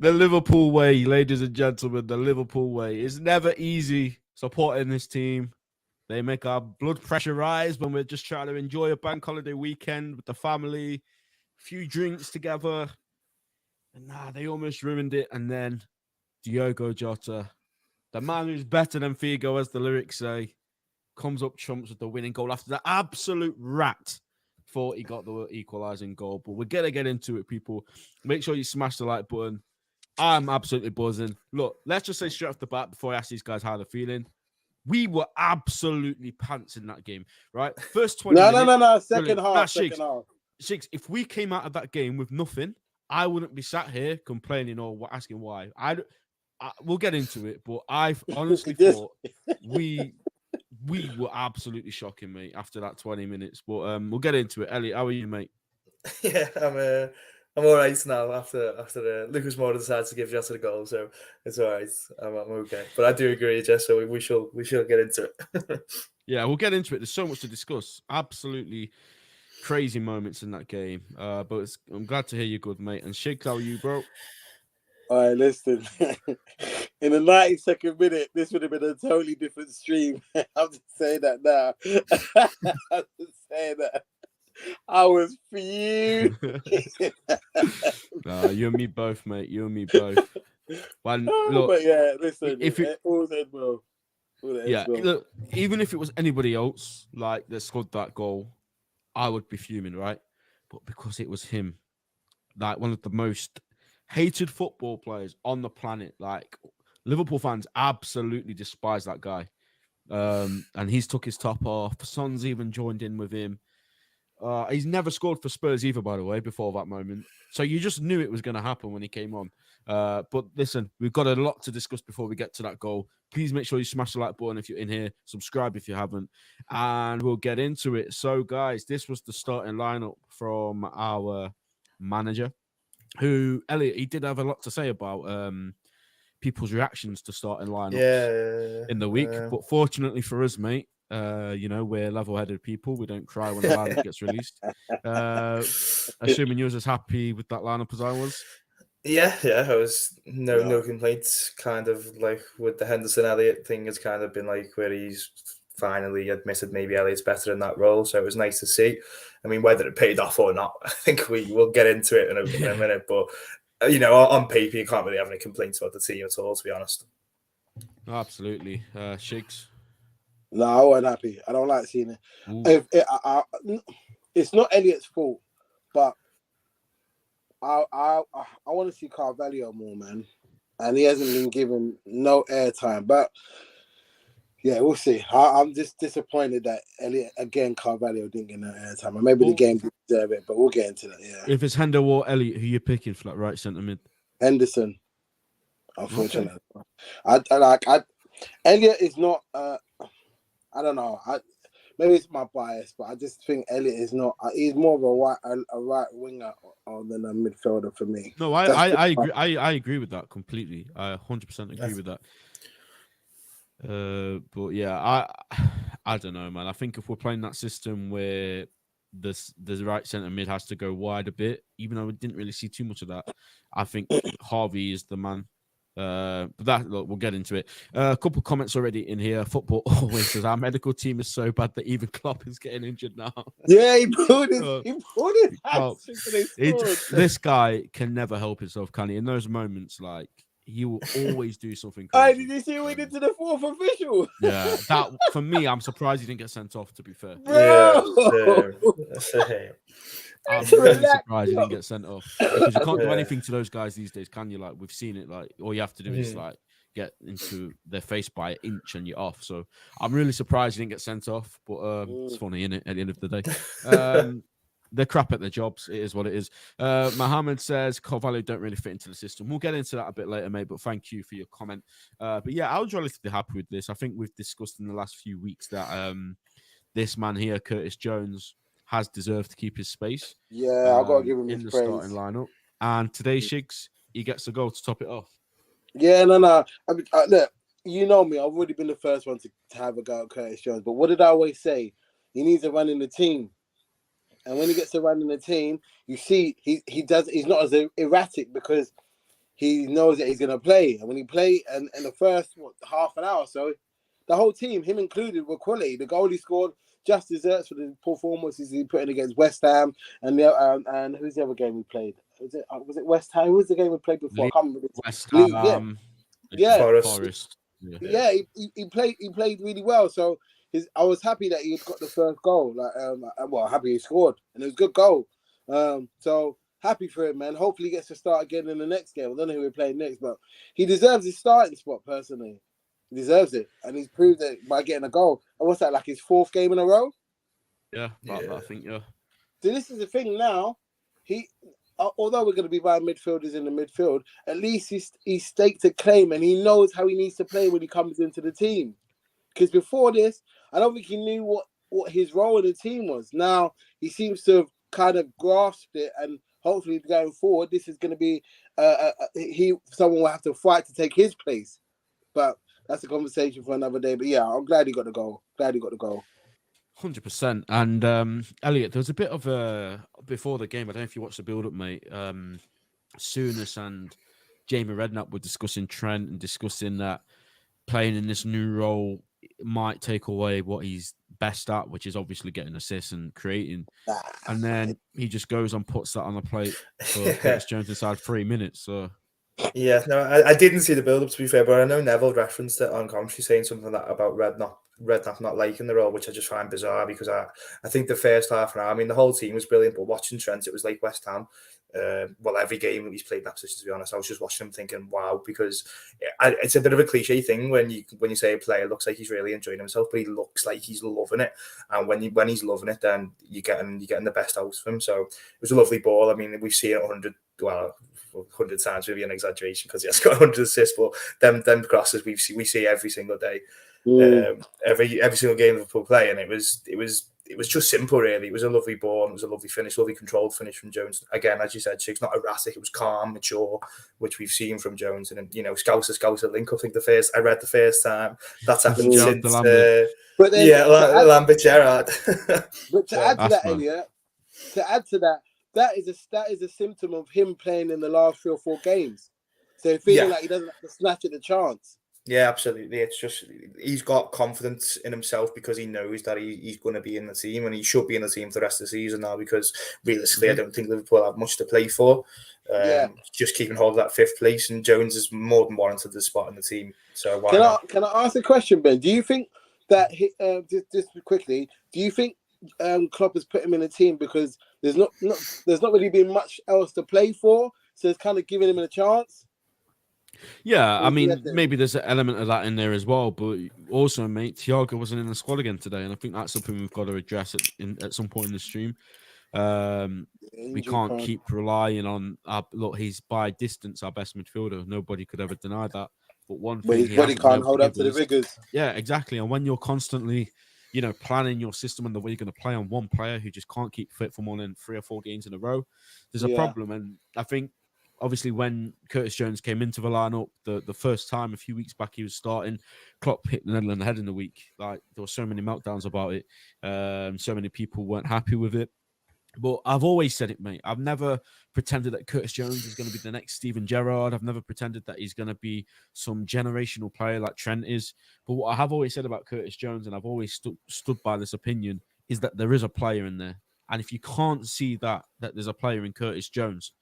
The Liverpool way, ladies and gentlemen, the Liverpool way. It's never easy supporting this team. They make our blood pressure rise when we're just trying to enjoy a bank holiday weekend with the family, a few drinks together. And they almost ruined it. And then Diogo Jota, the man who's better than Figo, as the lyrics say, comes up trumps with the winning goal after the absolute rat thought he got the equalising goal. But we're going to get into it, people. Make sure you smash the like button. I'm absolutely buzzing. Look, let's just say straight off the bat before I ask these guys how they're feeling. We were absolutely pants in that game, right? First 20 minutes. No. Second half. Shigz, if we came out of that game with nothing, I wouldn't be sat here complaining or asking why. We'll get into it, but I honestly thought we were absolutely shocking, mate, after that 20 minutes. But we'll get into it. Elliot, how are you, mate? Yeah, I'm all right now after Lucas Moura decided to give Jota the goal, so it's all right. I'm okay. But I do agree, Jess, so we shall get into it. Yeah, we'll get into it. There's so much to discuss. Absolutely crazy moments in that game. But I'm glad to hear you're good, mate. And Shigz, how are you, bro? All right, listen. In the 92nd minute, this would have been a totally different stream. I'm just saying that now. I'm just saying that. I was fuming. You and me both, mate. You and me both. Look, but yeah, listen. All that, bro. Look, even if it was anybody else, like that scored that goal, I would be fuming, right? But because it was him, like one of the most hated football players on the planet, like Liverpool fans absolutely despise that guy. And he's took his top off. Son's even joined in with him. He's never scored for Spurs either, by the way, before that moment. So you just knew it was going to happen when he came on. But listen, we've got a lot to discuss before we get to that goal. Please make sure you smash the like button if you're in here. Subscribe if you haven't. And we'll get into it. So, guys, this was the starting lineup from our manager, who, Elliot, he did have a lot to say about people's reactions to starting lineups in the week. But fortunately for us, mate, we're level-headed people. We don't cry when the lineup gets released. Assuming you was as happy with that lineup as I was. Yeah, I was no complaints. Kind of like with the Henderson Elliott thing, has kind of been like where he's finally admitted maybe Elliott's better in that role. So it was nice to see. I mean, whether it paid off or not, I think we will get into it in a minute. But on paper, you can't really have any complaints about the team at all, to be honest. Absolutely, Shigz. No, I wasn't happy. I don't like seeing it. It's not Elliott's fault, but I want to see Carvalho more, man. And he hasn't been given no airtime. But yeah, we'll see. I'm just disappointed that Carvalho didn't get no airtime. Or maybe the game didn't deserve it, but we'll get into that. Yeah. If it's Hendo or Elliott, who you picking for that right centre mid? Henderson. Unfortunately, okay. Elliott is not. I don't know. Maybe it's my bias, but I just think Elliott is not. He's more of a right winger than a midfielder for me. No, I agree. I agree with that completely. I 100% agree with that. But yeah, I don't know, man. I think if we're playing that system where the right centre mid has to go wide a bit, even though we didn't really see too much of that, I think Harvey is the man. But we'll get into it. A couple of comments already in here. Football always says our medical team is so bad that even Klopp is getting injured now. Yeah, he put This guy can never help himself, can he? In those moments, like he will always do something crazy. Did you see we did to the fourth official? Yeah, that for me, I'm surprised he didn't get sent off. To be fair, I'm really surprised he didn't get sent off because you can't do anything to those guys these days, can you? Like we've seen it. Like all you have to do is like get into their face by an inch and you're off. So I'm really surprised he didn't get sent off. But it's funny, isn't it? At the end of the day, they're crap at their jobs. It is what it is. Mohammed says Carvalho don't really fit into the system. We'll get into that a bit later, mate. But thank you for your comment. But yeah, I was relatively happy with this. I think we've discussed in the last few weeks that this man here, Curtis Jones, has deserved to keep his space. Yeah, I've got to give him in his the praise. starting lineup. And today, Shigz, he gets a goal to top it off. Yeah, no. I mean, look, you know me. I've already been the first one to have a go at Curtis Jones. But what did I always say? He needs a run in the team. And when he gets a run in the team, you see he's not as erratic because he knows that he's going to play. And when he played, and in the first half an hour or so, the whole team, him included, were quality. The goal he scored just deserves for the performances he put in against West Ham and who's the other game we played? Was it West Ham? Who was the game we played before? I can't remember. West Ham. Yeah. Forest. Yeah, he played really well. So I was happy that he had got the first goal. Happy he scored, and it was a good goal. So happy for him, man. Hopefully he gets to start again in the next game. I don't know who we're playing next, but he deserves his starting spot personally. He deserves it, and he's proved it by getting a goal. And what's that, like his 4th game in a row? Yeah, I think, yeah. So this is the thing now. Although we're going to be buying midfielders in the midfield, at least he's staked a claim, and he knows how he needs to play when he comes into the team. Because before this, I don't think he knew what his role in the team was. Now he seems to have kind of grasped it, and hopefully going forward, this is going to be someone will have to fight to take his place. But that's a conversation for another day. But yeah, I'm glad he got the goal. 100%. And Elliot, there was a bit of before the game. I don't know if you watched the build-up, mate. Souness and Jamie Redknapp were discussing Trent and discussing that playing in this new role might take away what he's best at, which is obviously getting assists and creating. And then he just goes and puts that on the plate for Curtis Jones inside 3 minutes. So. Yeah, no, I didn't see the build-up, to be fair, but I know Neville referenced it on commentary saying something about Redknapp not liking the role, which I just find bizarre because I think the first half an hour, I mean, the whole team was brilliant, but watching Trent, it was like West Ham. Every game that he's played in that position, to be honest, I was just watching him thinking, wow, because it's a bit of a cliche thing when you say a player looks like he's really enjoying himself, but he looks like he's loving it, and when he's loving it, then you're getting the best out of him. So it was a lovely ball. I mean, we've seen it 100 times, maybe an exaggeration because he has got 100 assists, but them crosses we see every single day, every single game Liverpool play, and it was just simple, really. It was a lovely ball, and it was a lovely finish, lovely controlled finish from Jones. Again, as you said, Shigz, not erratic, it was calm, mature, which we've seen from Jones. And Scouser link. I think I read the first time that's happened since Lambert Gerrard. But to add to that, Elliot, that is a symptom of him playing in the last 3 or 4 games. So feeling like he doesn't have to snatch at the chance. Yeah, absolutely. It's just he's got confidence in himself because he knows that he's going to be in the team, and he should be in the team for the rest of the season now because realistically, I don't think Liverpool have much to play for. Just keeping hold of that 5th place, and Jones is more than warranted the spot in the team. So can I ask a question, Ben? Do you think that just quickly? Do you think Klopp has put him in a team because there's not really been much else to play for, so it's kind of giving him a chance? Yeah, I mean, maybe there's an element of that in there as well, but also, mate, Thiago wasn't in the squad again today, and I think that's something we've got to address at some point in the stream. We can't keep relying on he's by distance our best midfielder. Nobody could ever deny that. But one thing, his body can't hold up to the rigors. Yeah, exactly. And when you're constantly, planning your system and the way you're going to play on one player who just can't keep fit for more than 3 or 4 games in a row, there's a problem. And I think, obviously, when Curtis Jones came into the lineup, the first time a few weeks back he was starting, Klopp hit the nail on the head in the week. Like, there were so many meltdowns about it. So many people weren't happy with it. But I've always said it, mate. I've never pretended that Curtis Jones is going to be the next Steven Gerrard. I've never pretended that he's going to be some generational player like Trent is. But what I have always said about Curtis Jones, and I've always stood by this opinion, is that there is a player in there. And if you can't see that there's a player in Curtis Jones,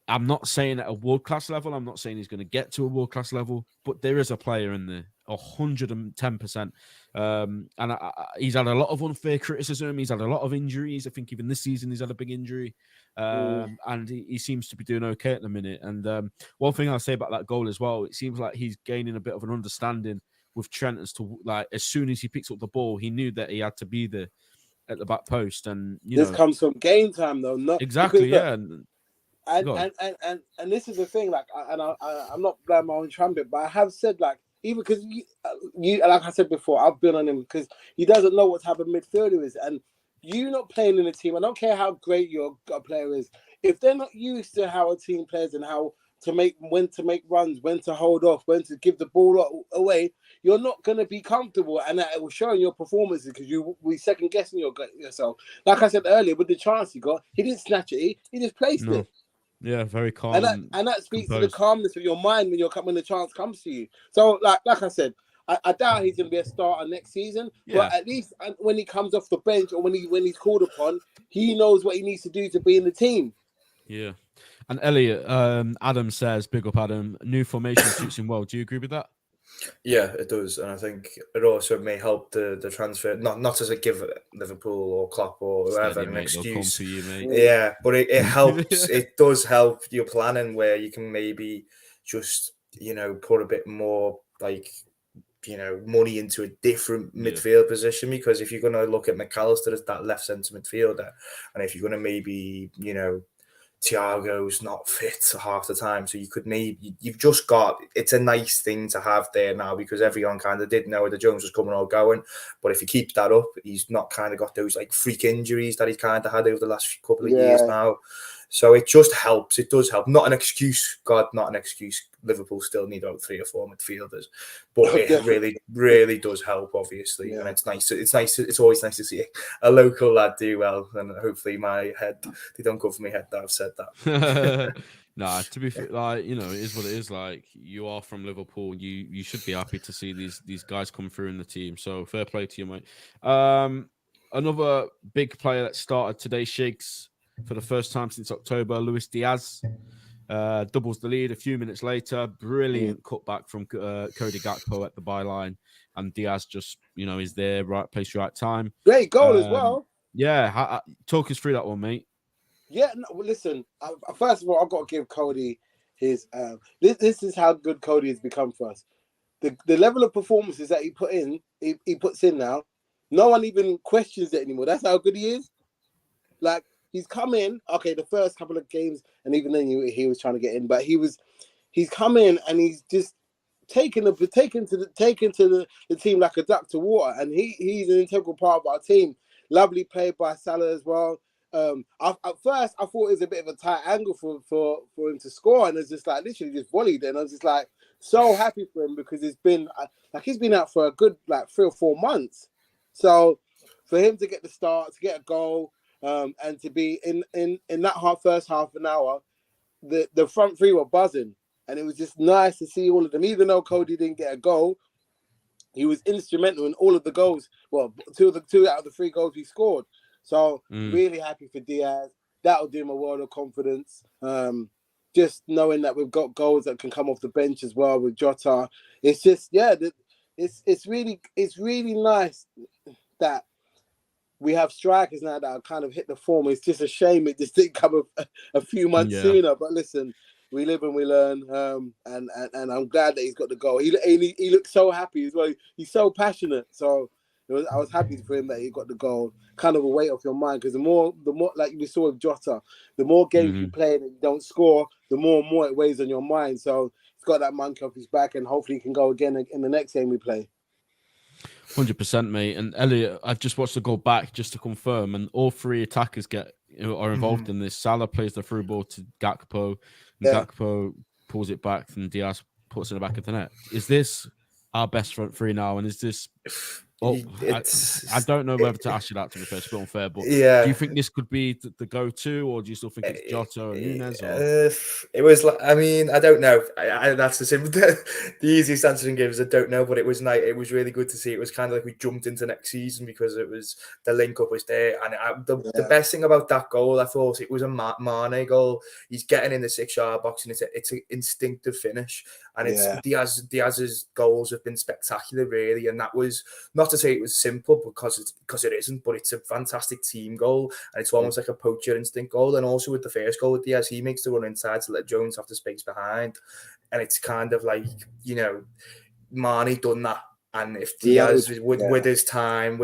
I'm not saying at a world-class level. I'm not saying he's going to get to a world-class level, but there is a player in there, 110%. He's had a lot of unfair criticism. He's had a lot of injuries. I think even this season he's had a big injury. And he seems to be doing okay at the minute. And one thing I'll say about that goal as well, it seems like he's gaining a bit of an understanding with Trent as to, like, as soon as he picks up the ball, he knew that he had to be there at the back post. And this comes from game time, though. Not exactly, yeah. And this is the thing, like, I'm not blowing my own trumpet, but I have said, like, even because you like I said before, I've been on him because he doesn't know what type of midfielder is, and you not playing in a team. I don't care how great your player is, if they're not used to how a team plays and when to make runs, when to hold off, when to give the ball away, you're not going to be comfortable, and that it will show in your performances because we second guessing yourself. Like I said earlier, with the chance he got, he didn't snatch it, he just placed it. Yeah, very calm. And that speaks to the composed. calmness of your mind when the chance comes to you. So, like I said, I doubt he's going to be a starter next season. Yeah. But at least when he comes off the bench or when he's called upon, he knows what he needs to do to be in the team. Yeah. And Elliot, Adam says, big up Adam, new formation suits him well. Do you agree with that? Yeah, it does, and I think it also may help the transfer. Not as a give Liverpool or Klopp or whoever Steady, an mate. They'll come excuse. for you, mate. Yeah, but it helps. It does help your planning where you can maybe just put a bit more money into a different midfield position, because if you're going to look at McAllister as that left centre midfielder, and if you're going to maybe Thiago's not fit half the time, so you've just got, it's a nice thing to have there now, because everyone kind of did know whether Jones was coming or going, but if he keeps that up, he's not kind of got those like freak injuries that he's kind of had over the last couple of years now. So it just helps. It does help. Not an excuse, God, not an excuse. Liverpool still need about 3 or 4 midfielders, but it really, really does help, obviously. And it's nice. It's nice. It's always nice to see a local lad do well, and hopefully they don't come for my head that I've said that. Nah, to be fair, like, it is what it is. Like, you are from Liverpool. You should be happy to see these guys come through in the team. So fair play to you, mate. Another big player that started today, Shigz, for the first time since October, Luis Diaz doubles the lead a few minutes later. Brilliant cutback from Cody Gakpo at the byline, and Diaz just is there, right place, right time. Great goal as well. Yeah, talk us through that one, mate. Yeah, no, listen. First of all, I've got to give Cody his. This is how good Cody has become for us. The level of performances that he puts in now. No one even questions it anymore. That's how good he is. Like, he's come in. Okay, the first couple of games, and even then he was trying to get in, but he's come in and he's just taken to the team like a duck to water, and he's an integral part of our team. Lovely play by Salah as well. At first I thought it was a bit of a tight angle for him to score, and it's just like literally just volleyed, and I was just like so happy for him, because he's been out for a good 3 or 4 months. So for him to get the start, to get a goal, and to be in that first half an hour, the front three were buzzing, and it was just nice to see all of them. Even though Cody didn't get a goal, he was instrumental in all of the goals. Well, two out of the 3 goals we scored. So really happy for Diaz. That'll do him a world of confidence. Just knowing that we've got goals that can come off the bench as well with Jota. It's just it's really nice that we have strikers now that have kind of hit the form. It's just a shame it just didn't come a few months sooner. But listen, we live and we learn, and I'm glad that he's got the goal. He looks so happy as well. He's so passionate. So I was happy for him that he got the goal. Kind of a weight off your mind, because the more like we saw with Jota, the more games you play and you don't score, the more it weighs on your mind. So he's got that monkey off his back, and hopefully he can go again in the next game we play. 100%, mate. And Elliot, I've just watched the goal back just to confirm, and all 3 attackers are involved in this. Salah plays the through ball to Gakpo, and Gakpo pulls it back, and Diaz puts it in the back of the net. Is this our best front 3 now? And is this... I don't know whether to ask you that, to be fair. It's a bit unfair, but do you think this could be the go-to, or do you still think it's Jota or Nunez? It was like, I mean, I don't know. That's the simple, the easiest answer to give is I don't know, but it was nice. It was really good to see. It was kind of like we jumped into next season, because it was the link-up was there. And the best thing about that goal, I thought, it was a Mane goal. He's getting in the 6-yard box, and it's an instinctive finish. And it's Diaz's goals have been spectacular, really. And that was not to say it was simple, because it isn't, but it's a fantastic team goal, and it's almost like a poacher instinct goal. And also with the first goal with Diaz, he makes the run inside to let Jones have the space behind, and it's kind of like Mane done that. And if Diaz with his time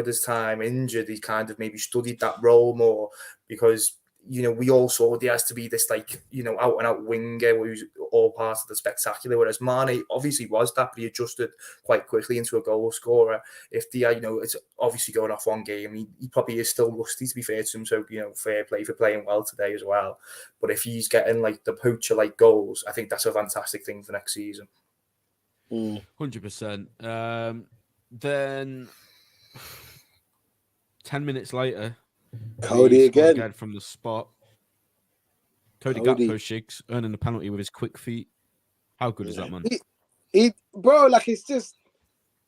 injured, he kind of maybe studied that role more, because we all saw Diaz to be this out and out winger who's all part of the spectacular, whereas Mane obviously was that, but he adjusted quite quickly into a goal scorer. If Diaz, it's obviously going off one game, he probably is still rusty, to be fair to him, so fair play for playing well today as well. But if he's getting the poacher goals, I think that's a fantastic thing for next season. 100%. Then 10 minutes later, Cody again from the spot. Cody Gakpo, Shigz, earning the penalty with his quick feet. How good is that, man? Bro, like, it's just,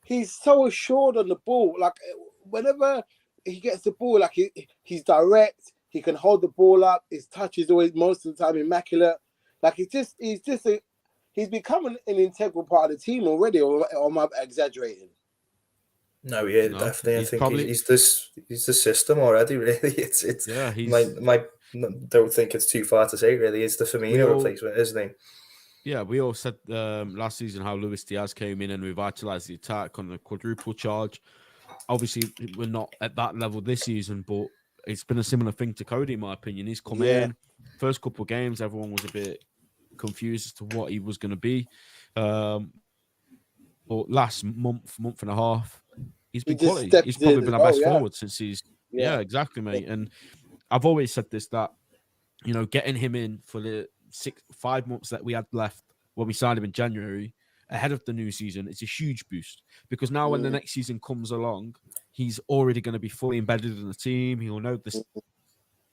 he's so assured on the ball. Like, whenever he gets the ball, like, he's direct. He can hold the ball up. His touch is always, most of the time, immaculate. Like, he's becoming an integral part of the team already, or am I exaggerating? No, yeah, no, definitely. I think he's the system already. Really, it's yeah. Don't think it's too far to say. Really, it's the Firmino replacement, isn't he? Yeah, we all said last season how Luis Diaz came in and revitalized the attack on the quadruple charge. Obviously, we're not at that level this season, but it's been a similar thing to Cody, in my opinion. He's come in, first couple of games, everyone was a bit confused as to what he was going to be. But last month and a half, he's been quality. He's probably been our best forward since he's... Yeah, exactly, mate. And I've always said this, that, you know, getting him in for the 5 months that we had left when we signed him in January, ahead of the new season, it's a huge boost. Because now when the next season comes along, he's already going to be fully embedded in the team. He'll know the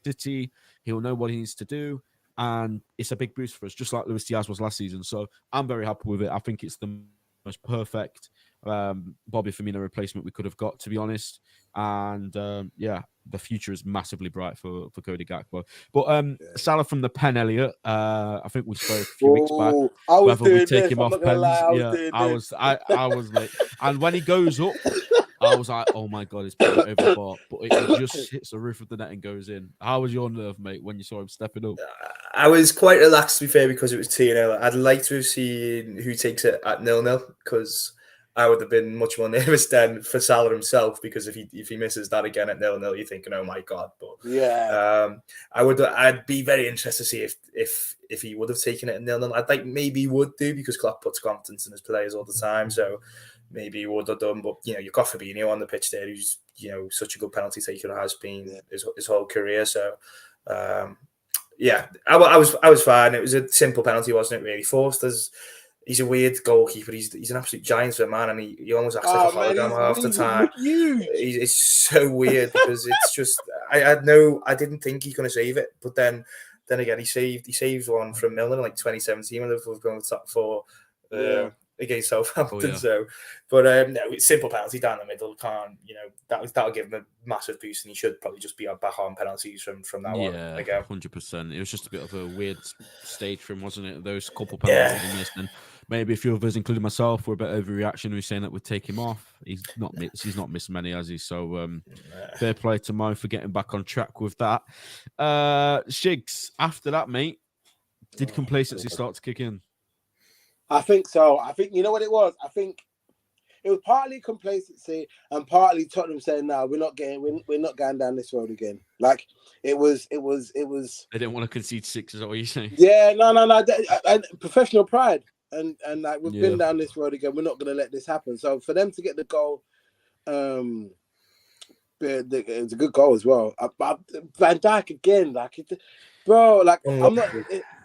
city. He'll know what he needs to do. And it's a big boost for us, just like Luis Diaz was last season. So I'm very happy with it. I think it's the most perfect Bobby Firmino replacement we could have got, to be honest. And the future is massively bright for Cody Gakpo. But Salah from the pen, Elliot. I think we spoke a few weeks back. I was doing we take this. Him I'm off not gonna lie. I was mate. And when he goes up, I was like, oh my god, it's probably over the bar. But it just hits the roof of the net and goes in. How was your nerve, mate, when you saw him stepping up? I was quite relaxed, to be fair, because it was 2-0. I'd like to have seen who takes it at 0-0, because I would have been much more nervous then for Salah himself, because if he misses that again at 0-0, you're thinking, oh my god. But I'd be very interested to see if he would have taken it at 0-0. I'd like maybe he would do, because Klopp puts confidence in his players all the time, so maybe he would have done. But you know, you've got Fabinho on the pitch there, who's, you know, such a good penalty taker, has been his whole career. So I was fine. It was a simple penalty, wasn't it? Really forced. He's a weird goalkeeper. He's an absolute giant for a man, and he almost acts like a hologram half the time. It's so weird, because it's just I didn't think he's going to save it, but then again he saved one from Milner in like 2017 when Liverpool was going to top four against Southampton. So, but no, it's simple penalty down the middle. Can't, you know, that'll give him a massive boost, and he should probably just be back on penalties from that one. Yeah, 100%. It was just a bit of a weird stage for him, wasn't it? Those couple penalties he missed, and maybe a few of us, including myself, were a bit overreaction. We're saying that we'd take him off. He's not missed many, has he? So fair play to Mo for getting back on track with that. Shigz, after that, mate, did complacency start to kick in? I think so. I think, you know what it was? I think it was partly complacency and partly Tottenham saying, "No, we're not going down this road again." Like it was. They didn't want to concede 6. Is that what you're saying? Yeah, no. Professional pride, and like we've been down this road again. We're not going to let this happen. So for them to get the goal, it was a good goal as well. Van Dijk again, like, bro, like I'm not.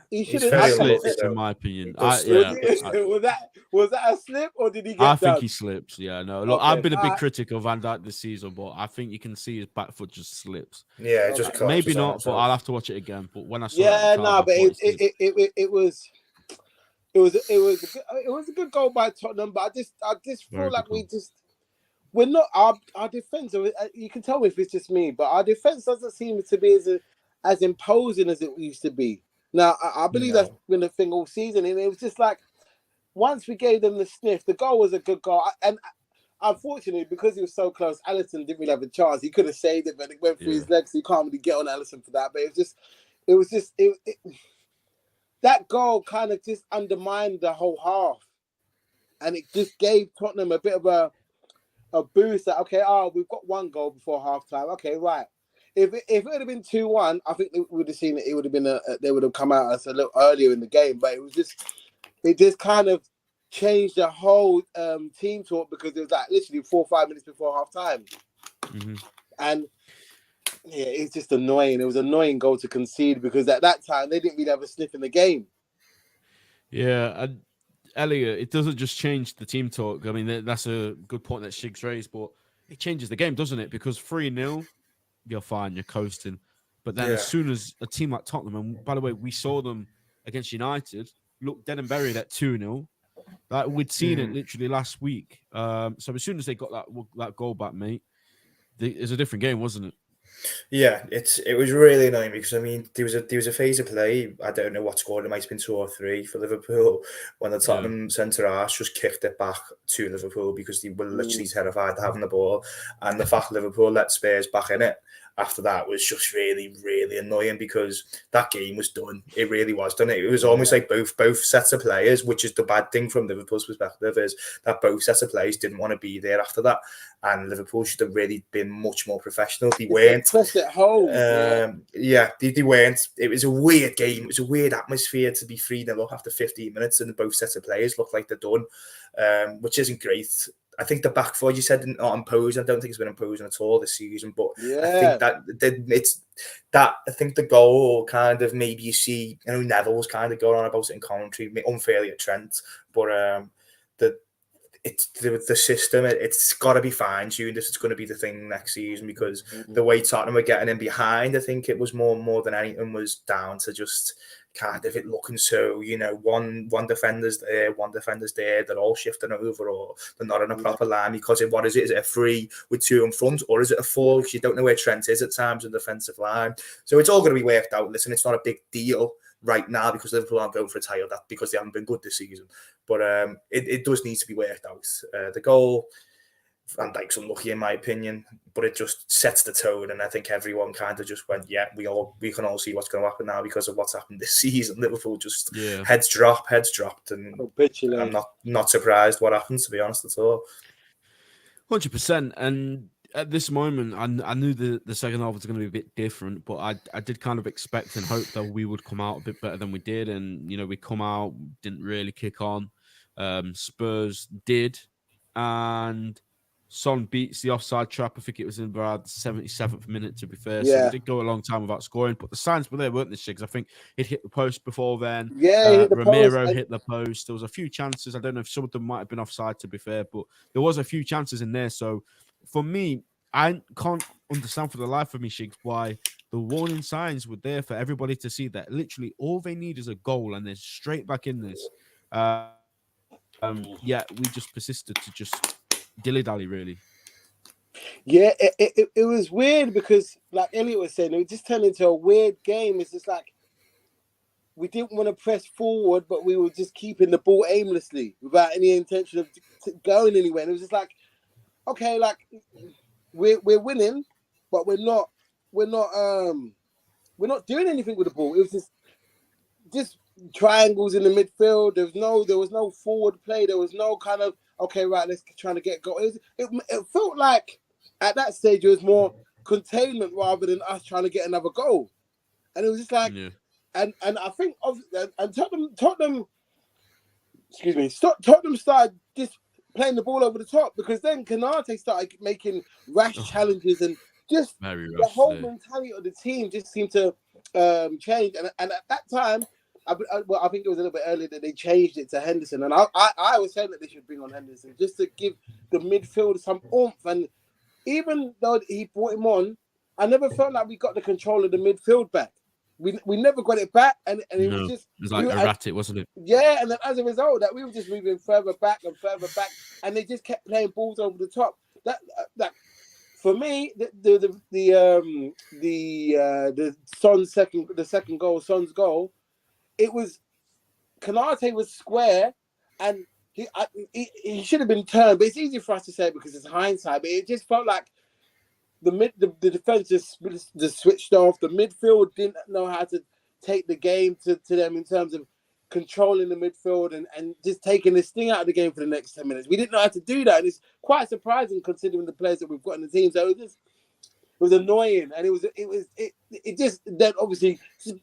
He should have slipped, in my opinion. Was that a slip, or did he get I think done? he slips. Yeah, no. Look, I've been a big critic of Van Dijk this season, but I think you can see his back foot just slips. Yeah, it just maybe not, but I'll have to watch it again. But when I saw it was a good goal by Tottenham. But I just feel like we're not our defense. You can tell me if it's just me, but our defense doesn't seem to be as imposing as it used to be. Now, I believe that's been a thing all season, and it was just like, once we gave them the sniff, the goal was a good goal. And unfortunately, because he was so close, Alisson didn't really have a chance. He could have saved it, but it went through his legs, so you can't really get on Alisson for that. But it was just that goal kind of just undermined the whole half. And it just gave Tottenham a bit of a boost that, okay, we've got one goal before half-time. Okay, right. If it would have been 2-1, I think we would have seen it. It would have been they would have come out us a little earlier in the game. But it just kind of changed the whole team talk, because it was like literally 4 or 5 minutes before half time. Mm-hmm. And it's just annoying. It was an annoying goal to concede, because at that time they didn't really have a sniff in the game. Yeah, and Elliot, it doesn't just change the team talk. I mean, that's a good point that Shigz raised, but it changes the game, doesn't it? Because 3-0. You're fine, you're coasting. But then as soon as a team like Tottenham, and by the way, we saw them against United, look dead and buried at 2-0. Like we'd seen it literally last week. So as soon as they got that goal back, mate, it was a different game, wasn't it? Yeah, it was really annoying because I mean there was a phase of play. I don't know what scored. It might have been 2 or 3 for Liverpool when the Tottenham centre half just kicked it back to Liverpool because they were literally terrified of having the ball, and the fact Liverpool let Spurs back in it after that was just really, really annoying because that game was done. It really was done. It was almost like both sets of players, which is the bad thing from Liverpool's perspective, is that both sets of players didn't want to be there after that. And Liverpool should have really been much more professional. They weren't. Pressed at home. They weren't. It was a weird game. It was a weird atmosphere to be 3-0 up after 15 minutes and both sets of players look like they're done, which isn't great. I think the back four, you said, not imposing. I don't think it's been imposing at all this season, but I think that I think the goal kind of maybe you see, Neville was kind of going on about it in commentary, unfairly at Trent, but it's the system. It's got to be fine-tuned if it's going to be the thing next season because the way Tottenham are getting in behind, I think it was more than anything was down to just kind of it looking so, one defender's there, one defender's there, they're all shifting over or they're not in a proper line because what is it? Is it a 3 with 2 in front or is it a 4 because you don't know where Trent is at times in the defensive line? So it's all going to be worked out. Listen, it's not a big deal right now because Liverpool aren't going for a title, that because they haven't been good this season. But it does need to be worked out. The goal, Van Dijk's unlucky in my opinion, but it just sets the tone, and I think everyone kind of just went, yeah, we can all see what's going to happen now because of what's happened this season. Liverpool just heads dropped, and I'm not surprised what happens, to be honest, at all. 100%. And at this moment, I knew the second half was going to be a bit different, but I did kind of expect and hope that we would come out a bit better than we did. And, we come out, didn't really kick on. Spurs did. And Son beats the offside trap. I think it was in about the 77th minute, to be fair. So we did go a long time without scoring, but the signs were there, weren't they, Shigz? I think it hit the post before then. Yeah, Ramiro hit the post. There was a few chances. I don't know if some of them might have been offside, to be fair, but there was a few chances in there. So for me, I can't understand for the life of me, Shigz, why the warning signs were there for everybody to see that literally all they need is a goal and they're straight back in this. We just persisted to just dilly-dally, really. Yeah, it was weird because, like Elliot was saying, it just turned into a weird game. It's just like we didn't want to press forward, but we were just keeping the ball aimlessly without any intention of going anywhere. And it was just like, okay, like we're winning, but we're not doing anything with the ball. It was just triangles in the midfield. There was no forward play. There was no kind of, okay, right, let's try to get goal. It felt like at that stage it was more containment rather than us trying to get another goal. And it was just like, and I think Tottenham started just playing the ball over the top because then Kanate started making rash challenges and just the whole mentality of the team just seemed to change. And at that time, I think it was a little bit earlier that they changed it to Henderson. And I was saying that they should bring on Henderson just to give the midfield some oomph. And even though he brought him on, I never felt like we got the control of the midfield back. We never got it back, and it was just... It was like erratic, wasn't it? Yeah, and then as a result, that we were just moving further back, and they just kept playing balls over the top. That for me, the Son's second goal, Son's goal, it was... Kanate was square, and he should have been turned, but it's easy for us to say because it's hindsight, but it just felt like the defense just switched off. The midfield didn't know how to take the game to them in terms of controlling the midfield and just taking this thing out of the game for the next 10 minutes. We didn't know how to do that, and it's quite surprising considering the players that we've got in the team. So it was annoying, and it just then obviously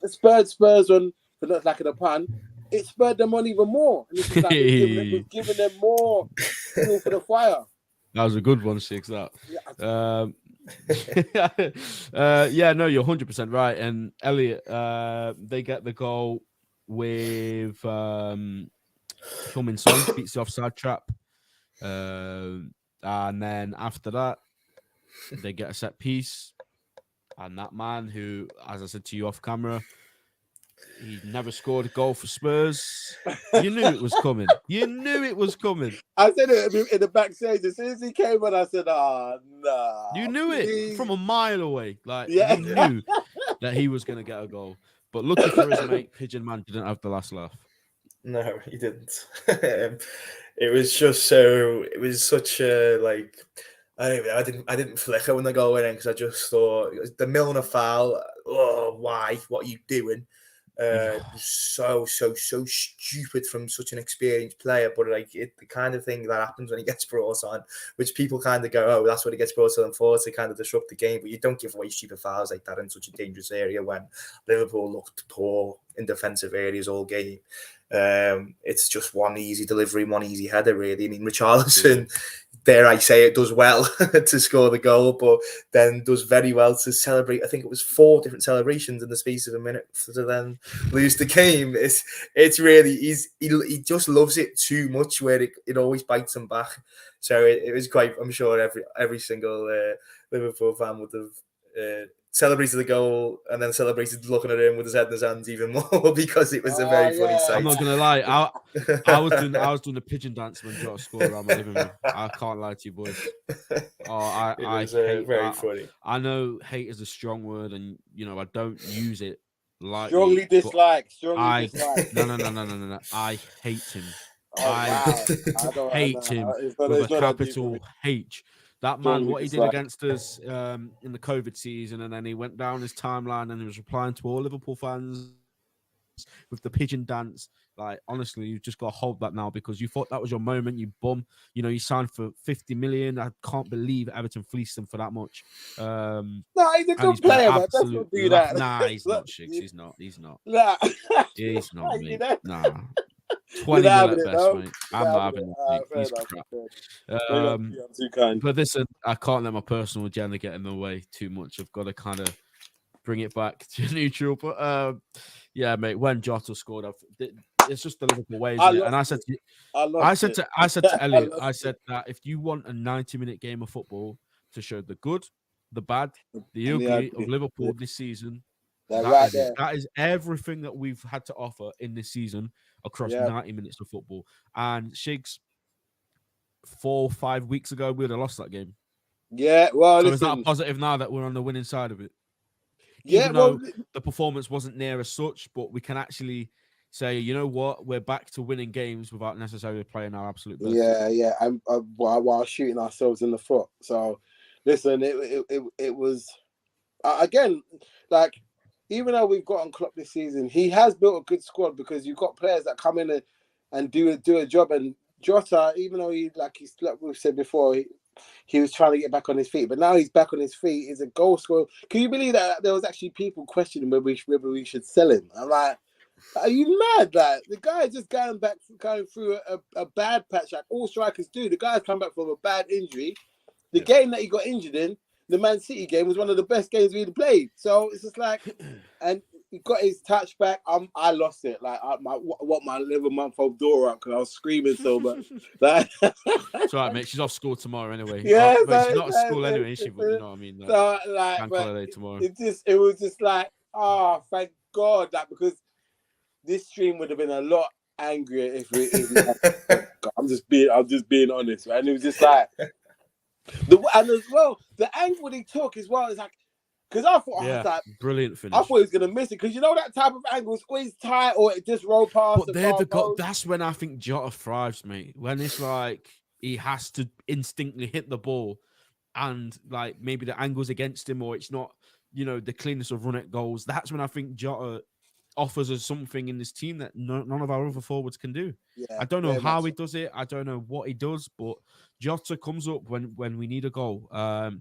spurred Spurs on, for not lack of a pun. It spurred them on even more, and it's like it was giving them more fuel for the fire. That was a good one, Shigz. That. No, you're 100% right. And Elliot, they get the goal with Heung-min Son beats the offside trap, and then after that, they get a set piece. And that man who, as I said to you off camera, he never scored a goal for Spurs. You knew it was coming. You knew it was coming. I said it in the backstage. As soon as he came on, I said, "Ah, nah." You knew it from a mile away. Like, Yeah. you knew that he was going to get a goal. But lucky for his mate, Pigeon Man didn't have the last laugh. No, he didn't. It was just so. It was such a like. I didn't flicker when the goal went in because I just thought it was the Milner foul. Oh, why? What are you doing? So stupid from such an experienced player, but like the kind of thing that happens when he gets brought on, which people kind of go, oh, that's what he gets brought on for, to kind of disrupt the game. But you don't give away stupid fouls like that in such a dangerous area when Liverpool looked poor in defensive areas all game. It's just one easy delivery, one easy header, really. I mean, Richarlison, dare I say it, does well to score the goal, but then does very well to celebrate. I think it was 4 different celebrations in the space of a minute to then lose the game. It's really, he just loves it too much, where it always bites him back. So it was quite, I'm sure every single Liverpool fan would have celebrated the goal and then celebrated looking at him with his head in his hands even more, because it was a very funny sight. I'm not gonna lie, I was doing the pigeon dance when Jota scored around my living room. I can't lie to you, boys. Oh, it was very funny. I know hate is a strong word, and you know I don't use it lightly. Strongly dislike. No. I hate him. Oh, I hate him with a capital H. That man, what he did against us in the COVID season, and then he went down his timeline and he was replying to all Liverpool fans with the pigeon dance. Like, honestly, you've just got to hold that now, because you thought that was your moment, you bum. You know, you signed for 50 million. I can't believe Everton fleeced him for that much. No, he's a good player, man. That's what do that. Nah, he's not, Shigz. He's not. Nah. He's not, mate. Nah. 20 mil at best, mate. I'm not having it. He's crap. But listen, I can't let my personal agenda get in the way too much. I've got to kind of bring it back to neutral. But yeah, mate, when Jota scored, it's just the Liverpool way, isn't it? And I said to Elliot, I said that if you want a 90-minute game of football to show the good, the bad, the ugly of Liverpool this season, that is everything that we've had to offer in this season across 90 minutes of football. And Shigz, 4 or 5 weeks ago, we'd have lost that game. Yeah, well, so is that a positive now that we're on the winning side of it? Yeah, even though the performance wasn't near as such, but we can actually say, you know what, we're back to winning games without necessarily playing our absolute best. Yeah, and while shooting ourselves in the foot. So, listen, it was again, like, even though we've got on Klopp this season, he has built a good squad, because you've got players that come in and do a job. And Jota, even though like we've said before, he was trying to get back on his feet, but now he's back on his feet. He's a goal scorer. Can you believe that there was actually people questioning whether we should sell him? I'm like, are you mad? Like, the guy is just going through a bad patch, like all strikers do. The guy's come back from a bad injury. The game that he got injured in, the Man City game, was one of the best games we'd played. So it's just like, and he got his touch back. I lost it. Like, my 11-month-old daughter up, because I was screaming so much. Like, it's all right, mate. She's off school tomorrow anyway. Yeah, she's not at school anyway, is she? But you know what I mean. So, like, holiday tomorrow. It was just like, oh, thank God, like, because this stream would have been a lot angrier if we I'm just being honest, right? And it was just like, and as well, the angle he took as well is like, because I thought, I was like, brilliant finish. I thought he was gonna miss it, because you know that type of angle is always tight, or it just roll past. But that's when I think Jota thrives, mate. When it's like he has to instinctively hit the ball, and like maybe the angle's against him, or it's not, you know, the cleanness of run at goals. That's when I think Jota offers us something in this team that none of our other forwards can do. Yeah, I don't know how he does it. I don't know what he does, but Jota comes up when we need a goal.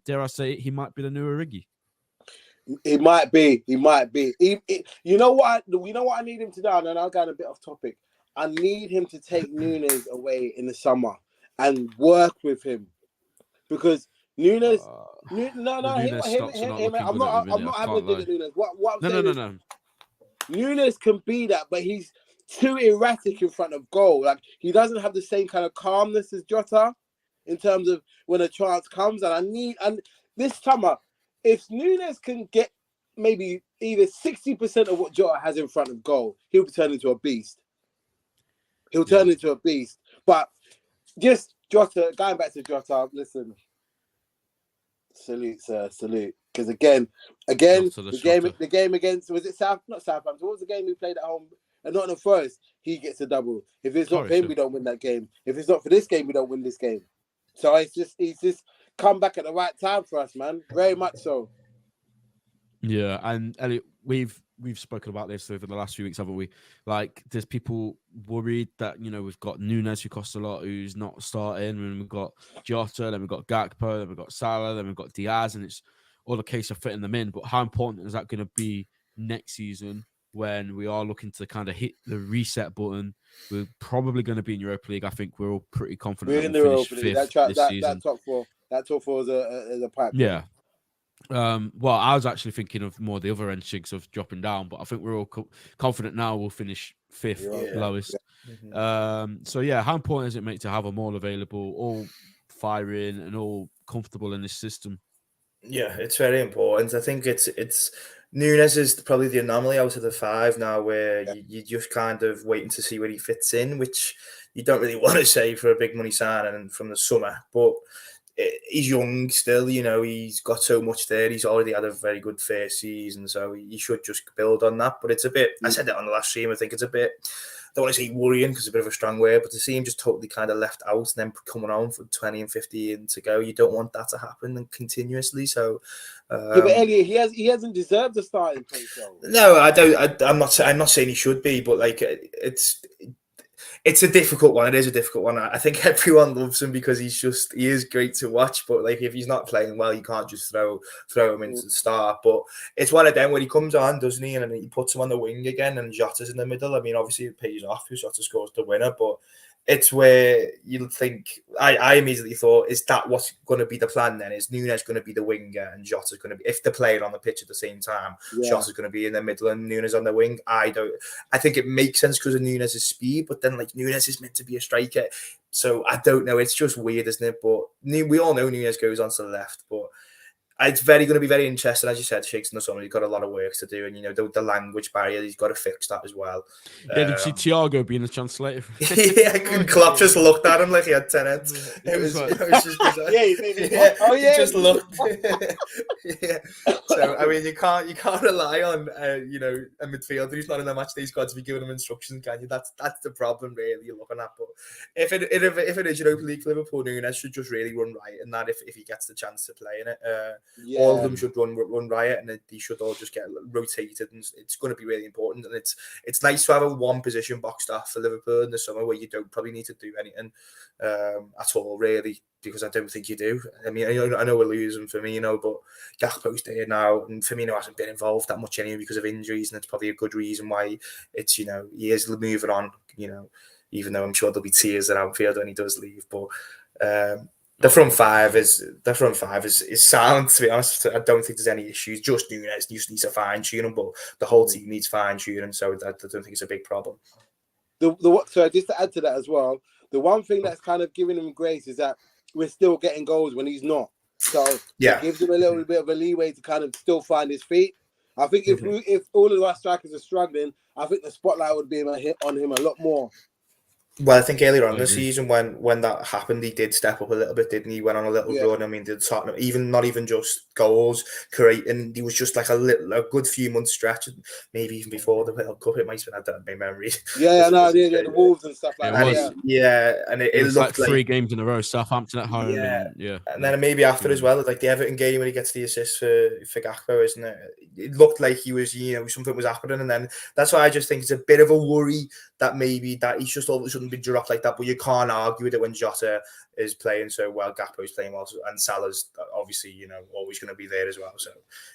Dare I say it, he might be the new Origi. He might be. You know what? I need him to do, and I'll go a bit off topic. I need him to take Nunes away in the summer and work with him, because Nunes. I'm not having a dig at Nunes. What I'm saying is, Nunes can be that, but he's too erratic in front of goal. Like, he doesn't have the same kind of calmness as Jota in terms of when a chance comes. And this summer, if Nunes can get maybe either 60% of what Jota has in front of goal, he'll turn into a beast. He'll turn into a beast. But just Jota, going back to Jota, listen, salute, sir, salute. Because again, the game against, was it not Southampton? What was the game we played at home? And not in the first, he gets a double. If it's not for him, we don't win that game. If it's not for this game, we don't win this game. So he's just come back at the right time for us, man. Very much so. Yeah, and Elliot, we've spoken about this over the last few weeks, haven't we? Like, there's people worried that, you know, we've got Nunes, who costs a lot, who's not starting, and we've got Jota, then we've got Gakpo, then we've got Salah, then we've got Diaz, and it's all a case of fitting them in. But how important is that going to be next season when we are looking to kind of hit the reset button? We're probably going to be in Europa League. I think we're all pretty confident. We're in the Europa League. That top four is a pipe. Yeah. Well, I was actually thinking of more the other end, Shigz, of dropping down, but I think we're all confident now we'll finish fifth lowest. Yeah. So yeah, how important is it, mate, to have them all available, all firing and all comfortable in this system? Yeah, it's very important. I think it's Nunes is probably the anomaly out of the five now, where you just kind of waiting to see where he fits in, which you don't really want to say for a big money signing from the summer, but he's young still, you know, he's got so much there. He's already had a very good first season, so he should just build on that. But it's a bit, I said that on the last stream, I think it's a bit, I don't want to say worrying because it's a bit of a strong word, but to see him just totally kind of left out and then coming on for 20 and 15 to go, you don't want that to happen and continuously. So, but Elliot, he hasn't deserved a starting place, though. No, I don't. I'm not saying he should be, but like it's a difficult one. It is a difficult one. I think everyone loves him because he is great to watch. But like, if he's not playing well, you can't just throw him into the start. But it's one of them when he comes on, doesn't he? And he puts him on the wing again, and Jota's in the middle. I mean, obviously it pays off if Jota scores the winner, but it's where you think I immediately thought, is that what's going to be the plan then? Is Nunes going to be the winger and Jota's going to be, if they're playing on the pitch at the same time, Jota's going to be in the middle and Nunes on the wing? I think it makes sense because of Nunes' speed, but then like Nunes is meant to be a striker, so I don't know. It's just weird, isn't it? But we all know Nunes goes on to the left, but it's going to be very interesting, as you said, Shigz, in the summer. He's got a lot of work to do, and you know the language barrier, he's got to fix that as well. Yeah, did you see Thiago being the translator? Yeah, and Klopp just looked at him like he had 10 heads. It was just bizarre. He just looked. Yeah. So I mean, you can't rely on a midfielder who's not in the match day squad to be giving him instructions, can you? That's the problem really you're looking at. But if it is Europa League, Liverpool, Nunes should just really run right in that if he gets the chance to play in it. All of them should run riot, and they should all just get rotated, and it's going to be really important. And it's nice to have a one position boxed off for Liverpool in the summer where you don't probably need to do anything at all, really, because I don't think you do. I mean, I know we're losing Firmino, but Gakpo's there now, and Firmino hasn't been involved that much anyway because of injuries, and it's probably a good reason why it's he is moving on. Even though I'm sure there'll be tears at Anfield when he does leave, but. The front five is sound, to be honest. I don't think there's any issues. Just Nunes just needs to fine tune him, but the whole team needs fine tuning, so I don't think it's a big problem. So just to add to that as well, the one thing that's kind of giving him grace is that we're still getting goals when he's not. So it gives him a little bit of a leeway to kind of still find his feet. I think if all of our strikers are struggling, I think the spotlight would be on him a lot more. Well, I think earlier on the season when that happened, he did step up a little bit, didn't he? Went on a little run. I mean, did Tottenham, not even just goals, creating. He was just like a good few months stretch, maybe even before the World Cup. It might have been, I don't know, my memory. The Wolves and stuff like that. And it looked like 3 games in a row. Southampton at home, and then maybe after as well, like the Everton game when he gets the assist for Gakpo, isn't it? It looked like he was, something was happening, and then that's why I just think it's a bit of a worry that maybe that he's just all of a sudden been dropped like that, but you can't argue with it when Jota is playing so well, Gakpo's playing well, and Salah's obviously, always going to be there as well. So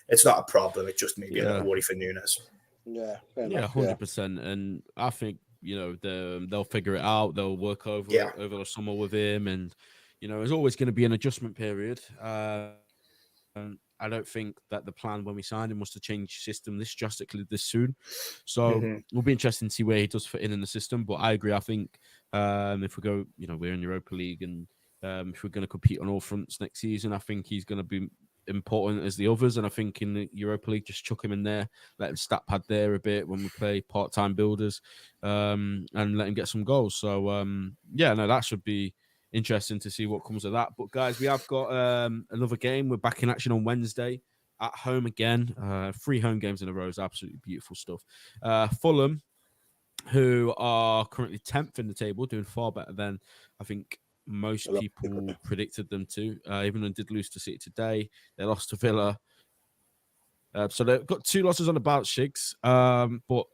it's not a problem. It's just maybe a little worry for Nunes. 100%. And I think, they'll figure it out. They'll work over the summer with him. And, there's always going to be an adjustment period. I don't think that the plan when we signed him was to change system this drastically this soon. So it'll be interesting to see where he does fit in the system. But I agree. I think if we go, we're in Europa League, and if we're going to compete on all fronts next season, I think he's going to be important as the others. And I think in the Europa League, just chuck him in there, let him stat pad there a bit when we play part-time builders, and let him get some goals. So, yeah, no, that should be interesting to see what comes of that. But, guys, we have got another game. We're back in action on Wednesday at home again. 3 home games in a row is absolutely beautiful stuff. Fulham, who are currently 10th in the table, doing far better than I think most people predicted them to. Even though they did lose to City today, they lost to Villa. So they've got 2 losses on the bounce, Shigz. But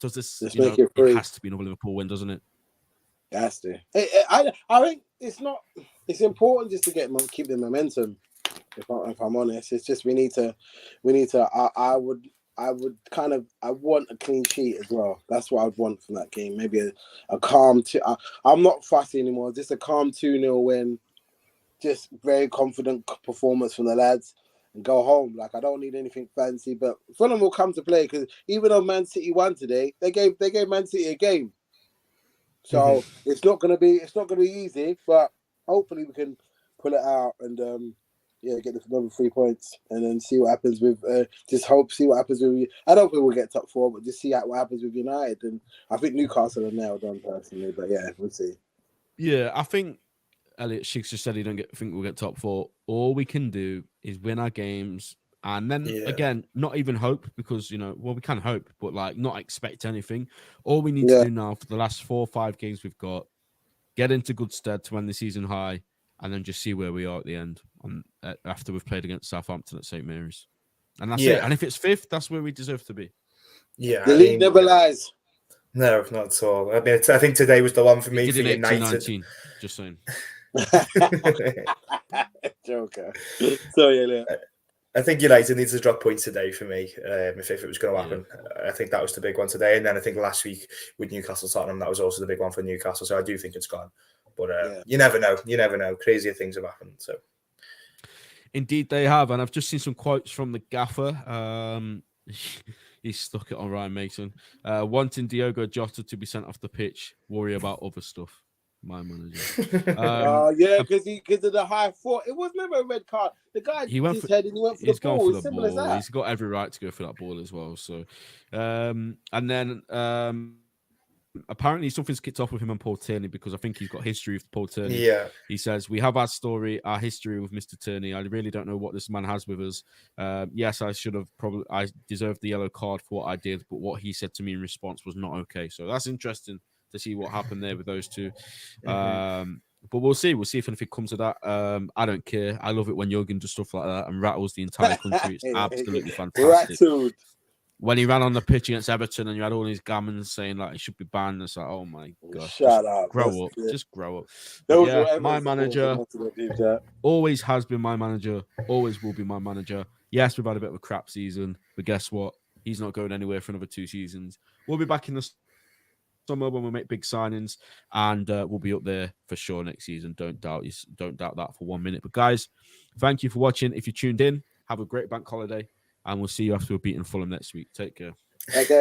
does this, it has to be another Liverpool win, doesn't it? It has to. I think it's important just to keep the momentum. If I'm honest, it's just we need to. I want a clean sheet as well. That's what I'd want from that game. Maybe a calm. I'm not fussy anymore. Just a calm 2-0 win. Just very confident performance from the lads and go home. Like, I don't need anything fancy, but Fulham will come to play because even though Man City won today, they gave Man City a game. So it's not gonna be easy, but hopefully we can pull it out and get another 3 points and then see what happens with. See what happens with. I don't think we'll get top 4, but just see what happens with United. And I think Newcastle are nailed on personally, but yeah, we'll see. Yeah, I think Elliot Shigz just said he don't think we'll get top 4. All we can do is win our games. And then again, not even hope because, we can hope, but like not expect anything. All we need to do now for the last 4 or 5 games we've got, get into good stead to end the season high, and then just see where we are at the end after we've played against Southampton at St. Mary's. And that's it. And if it's 5th, that's where we deserve to be. Yeah. The league never lies. No, not at all. I mean, I think today was the one for me for United. Just saying. Joker. Sorry, Elliot. I think United needs to drop points today for me if it was going to happen. I think that was the big one today. And then I think last week with Newcastle Tottenham, that was also the big one for Newcastle. So I do think it's gone. But you never know. You never know. Crazier things have happened. So, indeed, they have. And I've just seen some quotes from the gaffer. He stuck it on Ryan Mason. Wanting Diogo Jota to be sent off the pitch. Worry about other stuff. My manager. Because of the high foot. It was never a red card. The guy went for the ball. As simple as that. He's got every right to go for that ball as well. So, and then apparently something's kicked off with him and Paul Tierney because I think he's got history with Paul Tierney. Yeah. He says, we have our history with Mr. Tierney. I really don't know what this man has with us. Yes, I deserved the yellow card for what I did, but what he said to me in response was not okay. So that's interesting to see what happened there with those two. But we'll see. We'll see if anything comes of that. I don't care. I love it when Jurgen does stuff like that and rattles the entire country. It's absolutely fantastic. When he ran on the pitch against Everton and you had all these gammons saying like he should be banned, it's like, oh my gosh. Shut up. Grow up. Just grow up. My manager always has been my manager, always will be my manager. Yes, we've had a bit of a crap season, but guess what? He's not going anywhere for another 2 seasons. We'll be back in the summer when we make big signings, and we'll be up there for sure next season. Don't doubt that for 1 minute. But guys, thank you for watching. If you tuned in, have a great bank holiday, and we'll see you after we're beating Fulham next week. Take care.